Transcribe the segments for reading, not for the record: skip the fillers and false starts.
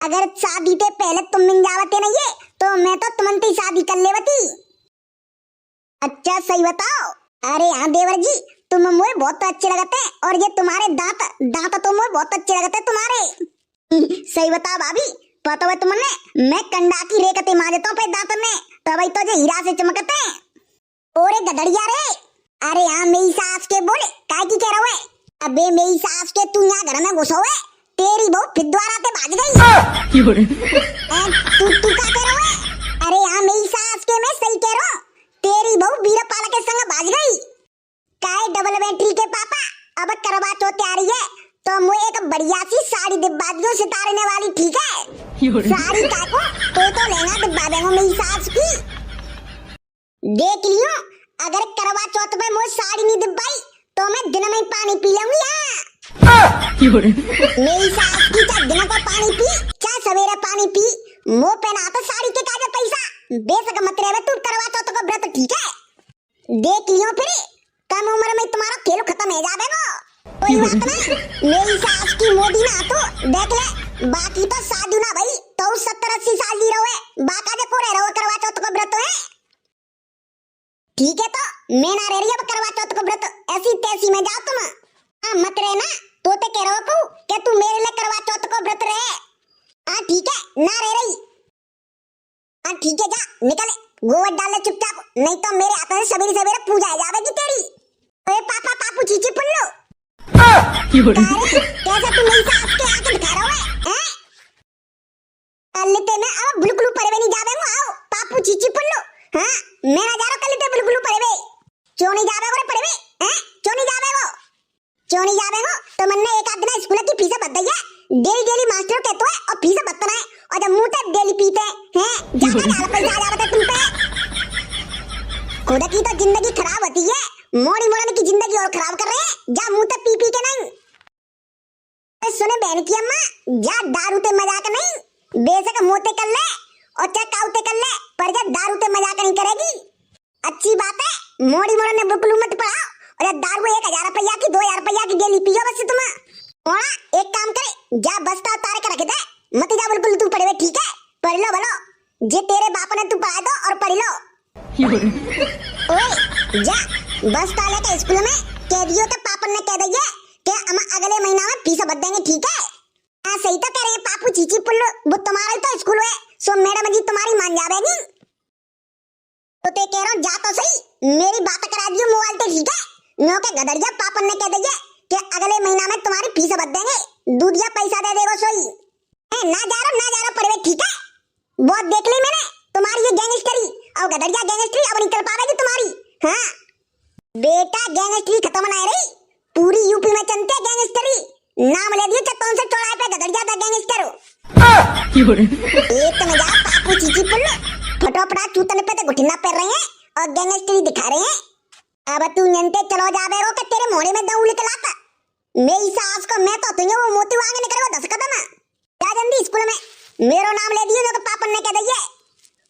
अगर शादी ते पहले तुम मिल जावते नहीं है तो मैं तो तुमंती शादी कर लेवती। अच्छा सही बताओ। अरे हाँ देवर जी, तुम मुझे बहुत अच्छे लगते हैं और ये तुम्हारे दांत दांत तो मुझे बहुत अच्छे लगते हैं तुम्हारे। सही बताओ भाभी, पता है तुमने मैं कंडा की रेखते मारता हूँ पे दांत में तभी तो जो हीरा से चमकते हैं। ओरे गधड़िया रे, अरे हाँ मेरी सास के बोले काय की कह रहा है। अबे मेरी सास के तू यहाँ घर में घुसो है, तेरी बहू फिद्वारा ते भाग गई। तू क्या कह रहा है? अरे हाँ मेरी सास के मैं सही कह रहा हूँ, तेरी बहू बीरपाल के संग भाग गई। काय डबल बैटरी के पापा, अब करवा चौथ आ रही है तो मुझे एक बढ़िया सी साड़ी दिब्बा दियो सितारने वाली, ठीक है? साड़ी का को तो लहंगा दिब्बा देंगे मेरी सास की। देख लियो, अगर करवा चौथ में मुझे साड़ी नहीं दिब्बाई तो मैं दिन में पानी पी लूंगी। मेरी सास की चाहे दिन का पानी पी चाहे सवेरे पानी पी, मुंह पहना तो साड़ी के काजे पैसा बेशक मत रहे तू करवा चौथ का व्रत, ठीक है? देख लियो फिर कम उम्र में तुम्हारा खेल खत्म हो जाएगा। कोई बात नहीं, मेरी सास की मोदी ना तो देख ले, बाकी तो शादी ना भाई तो 70-80 साल जी रहो बाका जे को रहो करवा चौथ का व्रत है, ठीक है? तो मैं ना रह रही अब करवा चौथ का व्रत ऐसी तैसी में जाओ तुम। हाँ मत रहना, तो ते कह रहा हूँ कि तू मेरे लिए करवा चौथ का व्रत रहे। हाँ ठीक है, ना रह रही। हाँ ठीक है, जा निकल गोबर डाल ले चुपचाप, नहीं तो मेरे हाथों से सवेरे सवेरे पूजा जाएगी तेरी। ओए पापा पापू चीची पुल्लू, कैसा तू मेरी सास के आके दिखा रहा है? कल ते मैं अब बुलबुलू परवे नहीं जावेंगे। आओ पापू चीची पुल्लू, हाँ मैं ना जा रहा कल ते बुलबुलू परवे। क्यों नहीं जावे वो परवे? हैं क्यों नहीं जावे वो? क्यों नहीं जावे वो? तो मैंने एक आध दिन स्कूल की फीस भर दी है, डेली डेली मास्टर कहते हैं और फीस भरना है और जब मुंह तक डेली पीते हैं ज्यादा ज्यादा पैसा आ जाता तुम पे। खुद की तो जिंदगी खराब होती है, मोड़ी मोड़न की जिंदगी और खराब कर रहे हैं, जा मुंह तक पी पी के नहीं। सुने बहन की अम्मा, जा दारू ते मजाक नहीं, बेशक मोते कर ले और चाहे काउते कर ले पर जा दारू ते मजाक नहीं करेगी। अच्छी बात है, मोड़ी मोड़न ने बुलबुलू मत पढ़ाओ और दारू 1000 रुपया की 2000 रुपया की डेली पियो बस तुम। और एक काम करे, जा बस्ता उतार के रख दे, मत जा बुलबुल तू पढ़े, ठीक है? पढ़ लो बोलो जे तेरे बाप ने तू पढ़ा दो और पढ़ लो। ओए जा बस्ता लेके स्कूल में कह दियो तो पापा ने कह दिया कि हम अगले महीना में फीस भर देंगे, ठीक है? हाँ सही तो कह रहे हैं पापू चीची पुल्लू, वो तुम्हारा ही तो स्कूल है सो मैडम जी तुम्हारी मान जावेगी। तो ते कह रहा हूँ जा तो सही, मेरी बात करा दियो मोबाइल पे, ठीक है? नो के गधड़िया पापा ने कह दिया कि अगले महीना में तुम्हारी फीस भर देंगे, दूध या पैसा दे देगो सोई। ना जा रहा परवे, ठीक है? बहुत देख ली मैंने तुम्हारी ये गैंगस्टरी और गधड़िया गैंगस्टरी अब निकल पावेगी तुम्हारी। हाँ बेटा गैंगस्टरी खत्म ना रही, पूरी यूपी में चलते गैंगस्टरी, नाम ले दियो चत्तों से चौड़ाई पे गधड़िया दा गैंगस्टर। एक तो जा पापू चीची पुल्लू फटोफटा चूतन पे तो घुटना पैर रहे हैं और गैंगस्टरी दिखा रहे हैं। अब तू नंते चलो जाबे रो के तेरे मोड़े में दौड़ निकलाता। मेरी सास को मैं तो तुझे वो मोती आगे निकले वो 10 कदम जा जल्दी स्कूल में, मेरो नाम ले दियो तो पापा ने कह दिया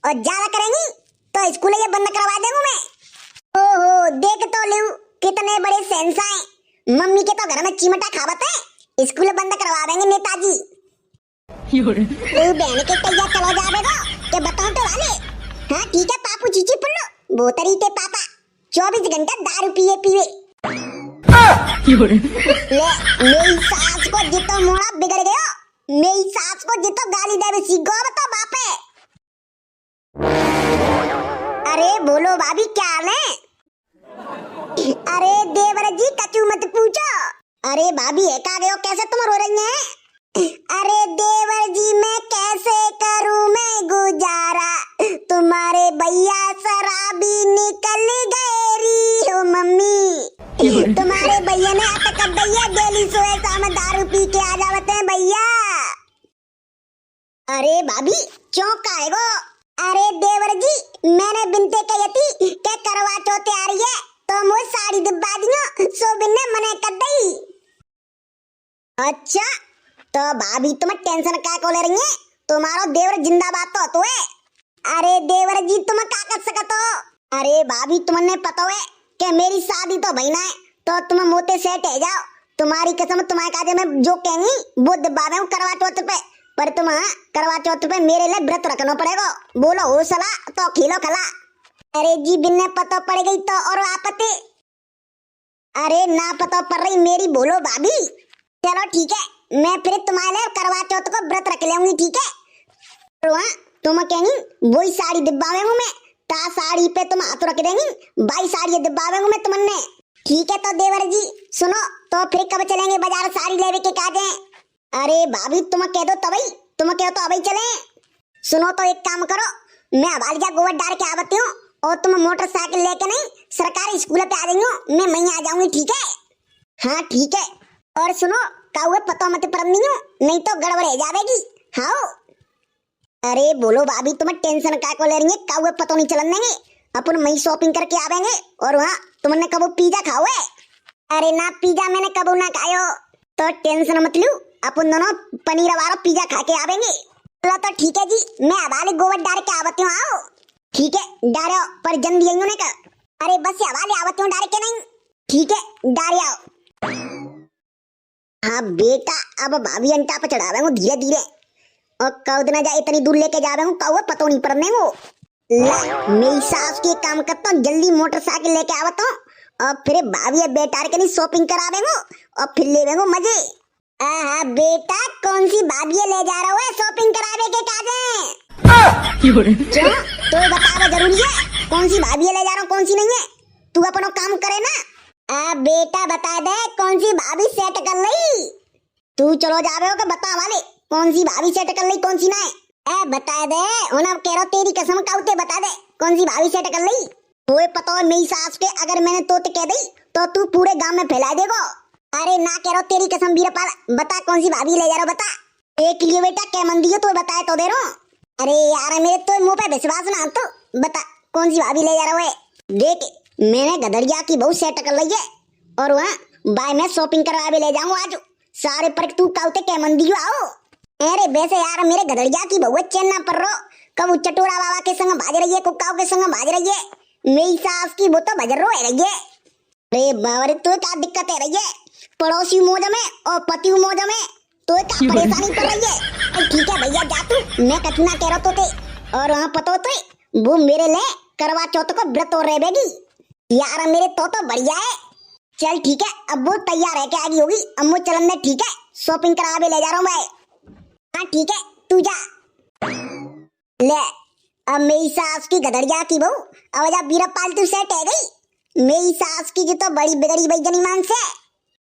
और ज्यादा करेंगी तो स्कूल ये बंद करवा देंगे मैं। ओहो देख तो लू कितने बड़े सेंसा हैं, मम्मी के तो घर में चिमटा खावत है, स्कूल बंद करवा देंगे नेताजी। तू बहन के तैयार चलो जाबेगा के बताओ तो वाले। हाँ ठीक है पापू चीची पुल्लू, बोतरी ते पापा 24 घंटा दारू पिए पिए। ले मेरी सास को जितो मोड़ा बिगड़ गयो, मेरी सास को जितो गाली देवे सीखो बता बापे। अरे बोलो भाभी क्या हाल है? अरे देवर जी कचू मत पूछो। अरे भाभी है कहाँ गए हो, कैसे तुम रो रही हैं? अरे देवर जी मैं कैसे करूं मैं गुजारा, तुम्हारे भैया शराबी निकल गए री हो मम्मी, तुम्हारे भैया ने अटक दिया, डेली सुबह शाम दारू पी के आ जाते हैं भैया। अरे भाभी क्यों काएगो? अरे देवर जी मैंने बिनते कही थी कि करवा चौथ आ रही है तो मुझे साड़ी दिब्बा दियो, सो बिन्ने मने कर दी। अच्छा तो भाभी तुम टेंशन क्या को ले रही है, तुम्हारा देवर जिंदाबाद तो है। अरे देवर जी तुम क्या कर सकते हो? अरे भाभी तुमने पता है कि मेरी शादी तो भई ना है तो तुम मोते सेट है जाओ, तुम्हारी कसम तुम्हारे काजे में जो कहेंगी वो दिब्बा में करवा चौथ पे पर तुम करवा चौथ पे मेरे लिए व्रत रखना पड़ेगा। बोलो हो सला तो खिलो खला। अरे जी बिन्ने पता पड़ गई तो और आपत्ति। अरे ना पता पड़ रही मेरी बोलो भाभी। चलो ठीक है, मैं फिर तुम्हारे लिए करवा चौथ को व्रत रख लेंगी, ठीक है। तुम कहेंगी वही साड़ी दिब्बावेंगू मैं, ता साड़ी पे तुम हाथ रख देंगी, बाई साड़ी दिब्बावेंगू मैं तुमने। ठीक है तो देवर जी सुनो, तो फिर कब चलेंगे बाजार साड़ी लेवे के काजे? अरे भाभी तुम कह दो तभी, तुम कहो तो अभी चले। सुनो तो एक काम करो, मैं हवालिया गोबर डाल के आवती हूँ और तुम मोटरसाइकिल लेके नहीं सरकारी स्कूल पे आ जाइयो, मैं वहीं आ जाऊंगी, ठीक है। हाँ ठीक है। और सुनो काउे पता मत परनी हो, नहीं तो गड़बड़ हो जाएगी। हाँ अरे बोलो भाभी तुम्हें टेंशन काय को ले रही है, काउे पता नहीं चलन देंगे, अपन वहीं शॉपिंग करके आवेंगे। और वहाँ तुमने कबो पिज्जा खाओ है? अरे ना पिज्जा मैंने कबो ना खायो, तो टेंशन मत लो, अपन दोनों पनीर वाला पिज्जा खा के आवेंगे। चलो तो ठीक है जी, मैं हवाले गोबर डाल के आवती हूँ। आओ ठीक है डालो, पर जल्दी आइयो ने का। अरे बस हवाले आवती हूँ डाल के नहीं, ठीक है डाल आओ। हाँ बेटा अब भाभी अंटा पे चढ़ावेंगे धीरे धीरे, और कौद ना जाए इतनी दूर लेके जावेंगे, कौवे पतो नहीं पड़ने को। मेरी सास के काम करता हूँ, जल्दी मोटरसाइकिल लेके आवता हूँ और फिर भाभी बेटा के नहीं शॉपिंग करावेंगे और फिर लेवेंगे मजे। हाँ बेटा कौन सी भाभी ले जा रहा है शॉपिंग करावे के काजे? क्यों तो बतावा जरूरी है, कौन सी भाभी ले जा रहा हूँ कौन सी नहीं है, तू अपना काम करे ना। बेटा बता दे कौन सी भाभी सेट कर ली, तू चलो जावे हो के बता वाले कौन सी भाभी सेट कर ली कौन सी ना है। बता दे उन्हें कह रहा तेरी कसम काउते बता दे कौन सी भाभी सेट कर ली। तोए पता है मेरी सास के अगर मैंने तोते कह दी तो तू पूरे गांव में फैला देगो। अरे ना कह रहा तेरी कसम बीरपाल, बता कौन सी भाभी ले जा रहा बता। एक लिए बेटा क्या मंदी हो तो बताए तो दे रहा। अरे यार मेरे तो मुंह पे विश्वास ना, तो बता कौन सी भाभी ले जा रहा है। देख मैंने गदरिया की बहुत सेट कर ली है और वहाँ बाय में शॉपिंग करवा भी ले जाऊँ आज सारे पर, तू काउते क्या मंदी आओ। अरे वैसे यार मेरे गदरिया की बहुत चैन ना पड़ रहा, कब चटोरा बाबा के संग भाज रही है, कुकाओ के संग भाज रही है, मेरी सास की वो तो भजर रो रही है। अरे बाबा तो क्या दिक्कत है रही है, पड़ोसी मौज में और पति मौज में तो क्या परेशानी कर रही है। ठीक है भैया जा तू, मैं कतना कह रहा तो थे। और वहाँ पता तो वो मेरे लिए करवा चौथ को व्रत और रहेगी यार, मेरे तो बढ़िया है। चल ठीक है अब वो तैयार है क्या आगी होगी, अब वो चलन दे, ठीक है शॉपिंग करा भी ले जा रहा हूँ मैं। हाँ ठीक है तू जा। ले अब मेरी सास की गदरिया की बहू अब जा बीरा पालतू सेट है गई। मेरी सास की जो तो बड़ी बिगड़ी बेजनी मान से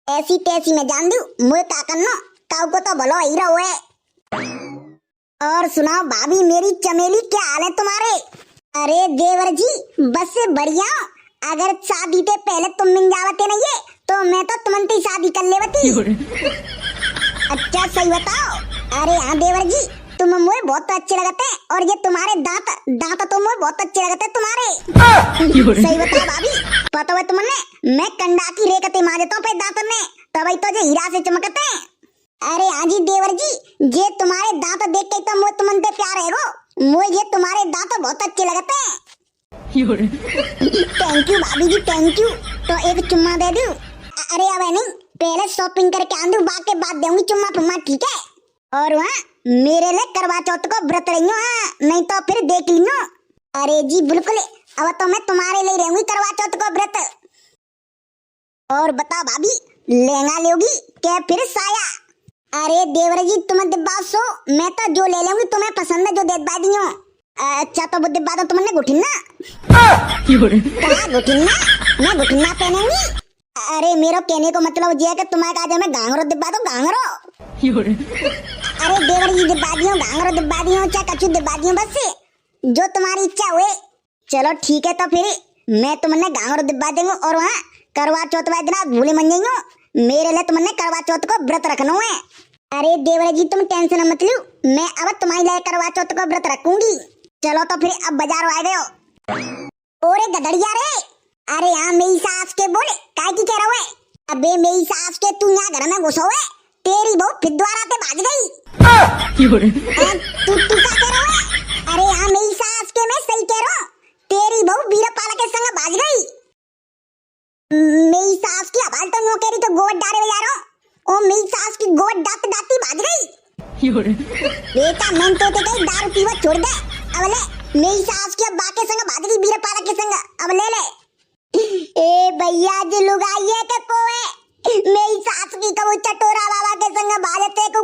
ऐसी तैसी में जान दू, मुझे का करना काऊ को तो भलो ही रहो है। और सुनाओ भाभी मेरी चमेली क्या हाल है तुम्हारे? अरे देवर जी बस से बढ़िया, अगर शादी से पहले तुम मिल जावते नहीं है तो मैं तो तुमंती शादी कर लेवती। अच्छा सही बताओ। अरे हाँ देवर जी तुम मुझे बहुत अच्छे लगते हैं और ये तुम्हारे दांत तो मुझे बहुत अच्छे लगते हैं तुम्हारे। सही बताओ भाभी, पता है तुमने मैं कंडा की रेखते मारता हूँ पे दांत में, तभी तो जो हीरा से चमकते हैं। अरे हाँ जी देवर जी, ये तुम्हारे दांत देख के तो मुझे तुमंते प्यार है वो, मुझे ये तुम्हारे दांत बहुत अच्छे लगते हैं। थैंक यू भाभी जी थैंक यू, तो एक चुम्मा दे दूं? अरे अब नहीं, पहले शॉपिंग करके आऊं बाकी बाद दूंगी चुम्मा फुम्मा, ठीक है। और वहाँ मेरे लिए करवा चौथ को व्रत रही हूँ, नहीं तो फिर देख लियो। अरे जी बिल्कुल, अब तो मैं तुम्हारे लिए रहूंगी करवा चौथ को व्रत। और बता भाभी लहंगा लोगी क्या फिर साया? अरे देवर जी तुम दिब्बा सो, मैं तो जो ले लूंगी तुम्हें पसंद है जो दे दी हूँ। अच्छा तो बुद्धि बात तुमने गुठिन्ना गुठिन्ना मैं गुठिन्ना पहनेंगी। अरे मेरा कहने को मतलब ये है कि तुम्हारे काजे में गांगरो दिब्बा दो गांगरो। अरे देवर जी दिब्बा दियो गांगरो दिब्बा दियो चाहे कछु दिब्बा दियो, बस जो तुम्हारी इच्छा हुए। चलो ठीक है तो फिर मैं तुमने गांगरो दिब्बा देंगे और वहाँ करवा चौथ वाले दिन भूले मन जाइयो, मेरे लिए तुमने करवा चौथ को व्रत रखना है। अरे देवर जी तुम टेंशन मत लो, मैं अब तुम्हारे लिए करवा चौथ को व्रत रखूंगी। चलो तो फिर अब बाजार आ गए हो। ओरे गदड़िया रे, अरे यहाँ मेरी सास के बोले काय की कह रहा है? अबे मेरी सास के तू यहाँ घर में घुसो है, तेरी बहू फिद्वारा से भाग गई। तू क्या कह रहा है? अरे यहाँ मेरी सास के मैं सही कह रहा हूँ, तेरी बहू बीरपाल के संग भाग गई। मेरी सास की आवाज तो नो कह रही तो गोद डाले जा रहा हूँ, ओ मेरी सास की गोद डांत डांती भाग गई। बेटा मैं तो ते कहीं दारू पीवा छोड़ दे। अब ले मेरी सास के अब्बा के संग भादरी बीरे पारा के संग अब ले ले। ए भैया जी लुगाइए के कोए मेरी सास की कबू चटोरा बाबा के संग भाजते को